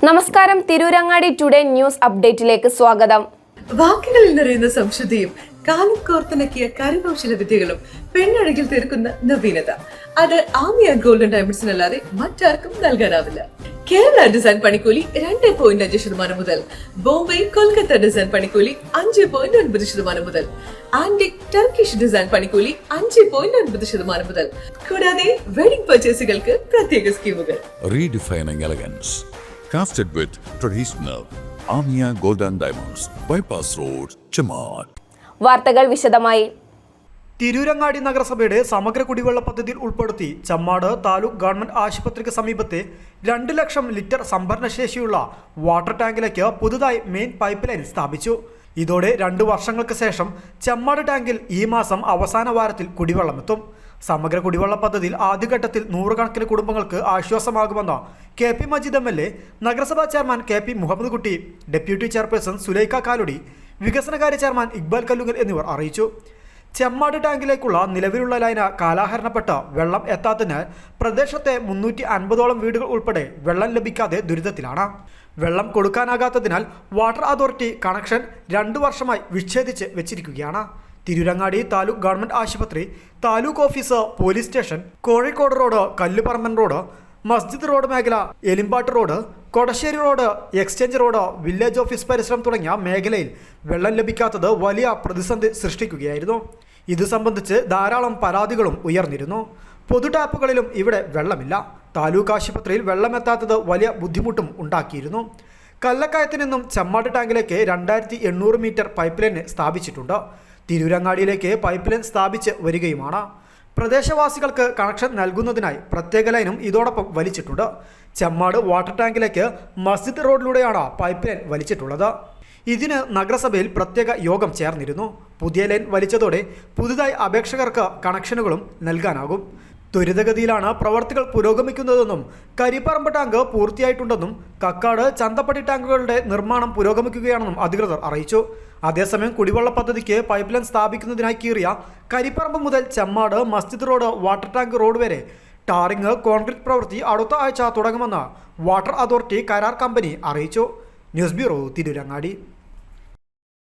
നമസ്കാരം, Tirurangadi today news അപ്ഡേറ്റിലേക്ക് സ്വാഗതം. വാക്കുകളിൽ നിറയുന്ന സംശുദ്ധിയും കാലം കോർത്തിണക്കിയ കരകൗശല വിദ്യകളും പെണ്ണഴകിൽ തീർക്കുന്ന നവീനത അത് ആമിയ ഗോൾഡൻ ഡയമണ്ട്സിനല്ലാതെ മറ്റാർക്കും നൽകാനാവില്ല. കേരള ഡിസൈൻ പണിക്കൂലി 2.5% മുതൽ, ബോംബെ കൊൽക്കത്ത ഡിസൈൻ പണിക്കൂലി 5.9% മുതൽ, ആന്റിക് ടർക്കിഷ് ഡിസൈൻ പണിക്കൂലി 5.9% മുതൽ, കൂടാതെ വെഡിംഗ് പർച്ചേസുകൾക്ക് പ്രത്യേക സ്കീമുകൾ. Redefining elegance, crafted with traditional Amia Golden Diamonds, Bypass Road, Chamat. വാർത്തകൾ വിശദമായി. തിരൂരങ്ങാടി നഗരസഭയുടെ സമഗ്ര കുടിവെള്ള പദ്ധതിയിൽ ഉൾപ്പെടുത്തി ചമ്മാട് താലൂക്ക് ഗവൺമെന്റ് ആശുപത്രിക്ക് സമീപത്തെ 2 ലക്ഷം ലിറ്റർ സംഭരണശേഷിയുള്ള വാട്ടർ ടാങ്കിലേക്ക് പുതുതായി മെയിൻ പൈപ്പ് ലൈൻ സ്ഥാപിച്ചു. ഇതോടെ 2 വർഷങ്ങൾക്ക് ശേഷം ചമ്മാട് ടാങ്കിൽ ഈ മാസം അവസാന വാരത്തിൽ കുടിവെള്ളമെത്തും. സമഗ്ര കുടിവെള്ള പദ്ധതിയിൽ ആദ്യഘട്ടത്തിൽ 100 കണക്കിന് കുടുംബങ്ങൾക്ക് ആശ്വാസമാകുമെന്ന് KP മജീദ് MLA, നഗരസഭാ ചെയർമാൻ KP മുഹമ്മദ് കുട്ടി, ഡെപ്യൂട്ടി ചെയർപേഴ്സൺ സുലൈഖ കാലുടി, വികസനകാര്യ ചെയർമാൻ ഇക്ബാൽ കല്ലുങ്കൽ എന്നിവർ അറിയിച്ചു. ചെമ്മാട് ടാങ്കിലേക്കുള്ള നിലവിലുള്ള ലൈന് കാലാഹരണപ്പെട്ട് വെള്ളം എത്താത്തതിനാൽ പ്രദേശത്തെ 350ഓളം വീടുകൾ ഉൾപ്പെടെ വെള്ളം ലഭിക്കാതെ ദുരിതത്തിലാണ്. വെള്ളം കൊടുക്കാനാകാത്തതിനാൽ വാട്ടർ അതോറിറ്റി കണക്ഷൻ 2 വർഷമായി വിച്ഛേദിച്ച് വെച്ചിരിക്കുകയാണ്. തിരൂരങ്ങാടി താലൂക്ക് ഗവൺമെന്റ് ആശുപത്രി, taluk office, police station, Kozhikode road, Kalluparamban road, Masjid road മേഖല, Elimbattu road, Kodassery road, exchange road, village office പരിസരം തുടങ്ങിയ മേഖലയിൽ വെള്ളം ലഭിക്കാത്തത് വലിയ പ്രതിസന്ധി സൃഷ്ടിക്കുകയായിരുന്നു. ഇത് സംബന്ധിച്ച് ധാരാളം പരാതികളും ഉയർന്നിരുന്നു. പൊതു ടാപ്പുകളിലും ഇവിടെ വെള്ളമില്ല. താലൂക്ക് ആശുപത്രിയിൽ വെള്ളമെത്താത്തത് വലിയ ബുദ്ധിമുട്ടും ഉണ്ടാക്കിയിരുന്നു. കല്ലക്കയത്ത് നിന്നും ചമ്മാട് ടാങ്കിലേക്ക് 2800 മീറ്റർ പൈപ്പ് ലൈൻ സ്ഥാപിച്ചിട്ടുണ്ട്. തിരൂരങ്ങാടിയിലേക്ക് പൈപ്പ് ലൈൻ സ്ഥാപിച്ച് വരികയുമാണ്. പ്രദേശവാസികൾക്ക് കണക്ഷൻ നൽകുന്നതിനായി പ്രത്യേക ലൈനും ഇതോടൊപ്പം വലിച്ചിട്ടുണ്ട്. ചമ്മാട് വാട്ടർ ടാങ്കിലേക്ക് മസ്ജിദ് റോഡിലൂടെയാണ് പൈപ്പ് ലൈൻ വലിച്ചിട്ടുള്ളത്. ഇതിന് നഗരസഭയിൽ പ്രത്യേക യോഗം ചേർന്നിരുന്നു. പുതിയ ലൈൻ വലിച്ചതോടെ പുതുതായി അപേക്ഷകർക്ക് കണക്ഷനുകളും നൽകാനാകും. ത്വരിതഗതിയിലാണ് പ്രവർത്തികൾ പുരോഗമിക്കുന്നതെന്നും കരിപ്പറമ്പ് ടാങ്ക് പൂർത്തിയായിട്ടുണ്ടെന്നും കക്കാട്, ചന്തപ്പടി ടാങ്കുകളുടെ നിർമ്മാണം പുരോഗമിക്കുകയാണെന്നും അധികൃതർ അറിയിച്ചു. അതേസമയം കുടിവെള്ള പദ്ധതിക്ക് പൈപ്പ് ലൈൻ സ്ഥാപിക്കുന്നതിനായി കീറിയ കരിപ്പറമ്പ് മുതൽ ചമ്മാട്, മസ്ജിദ് റോഡ്, വാട്ടർ ടാങ്ക് റോഡ് വരെ ടാറിംഗ്, കോൺക്രീറ്റ് പ്രവൃത്തി അടുത്ത ആഴ്ച തുടങ്ങുമെന്ന് വാട്ടർ അതോറിറ്റി കരാർ കമ്പനി അറിയിച്ചു. News bureau, Tirurangadi.